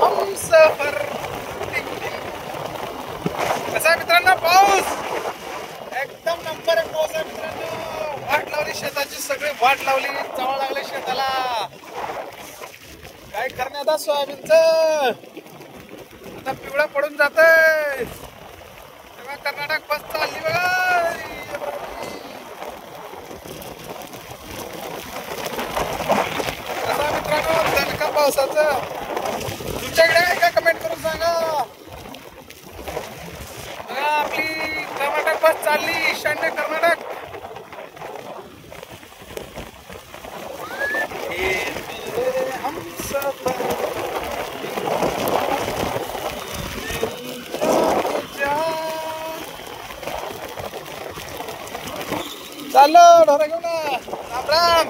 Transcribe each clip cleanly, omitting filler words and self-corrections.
हमसफर. कसा आहे मित्रांनो पाऊस? एकदम नंबर एक पाऊस आहे मित्रांनो. वाट लावली शेताची, सगळी वाट लावली, जावं लागले शेताला. काय करण्यात आता सोयाबीनचं आता पिवळा पडून जातंय. तेव्हा कर्नाटक बस चालली बघा. कसा मित्रांनो दणका पावसाचं? तुमच्याकडे आहे का? कमेंट करून सांगा. आपली कर्नाटक बस चालली, ईशान्य कर्नाटक. चाललो ढोरा घेऊन. राम राम.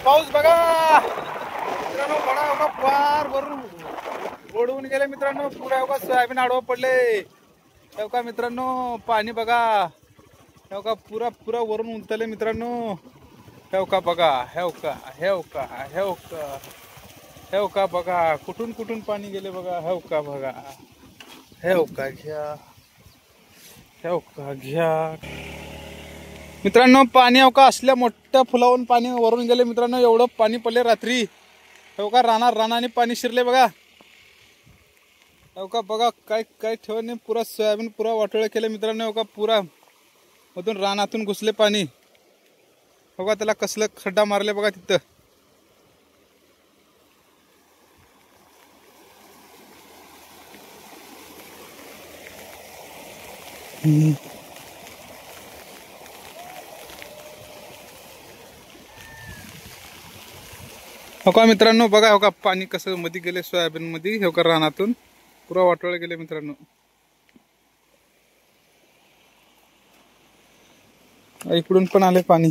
पाऊस बघा मित्रांनो, बडा फार वरून ओढवून गेले मित्रांनो. पुढे बघा सोयाबीन आडवं पडले. तेव्हा मित्रांनो पाणी बघा. तेव्हा पुरा पुरा वरून उंचले मित्रांनो. हेवका बघा, हेवका हेवका हेवका हेवका बघा. कुठून कुठून पाणी गेले बघा. हेवका बघा, हेवका घ्या, हेवका घ्या मित्रांनो. पाणी अवका असल्या मोठ्या फुलावून पाणी वरून गेले मित्रांनो. एवढं पाणी पडले रात्री. अवका रानाने पाणी शिरले बघा. अवका बघा काय काय ठेवणे. पुरा सोयाबीन पुरा वाटोळे केले मित्रांनो. अवका पुरा मधून रानातून घुसले पाणी. बघा त्याला कसलं खड्डा मारले बघा तिथं. हो का मित्रांनो बघा. हो का पाणी कसं मध्ये गेले सोयाबीन मध्ये. हो का रानातून पुरा वाटोळे गेले मित्रांनो. इकडून पण आले पाणी.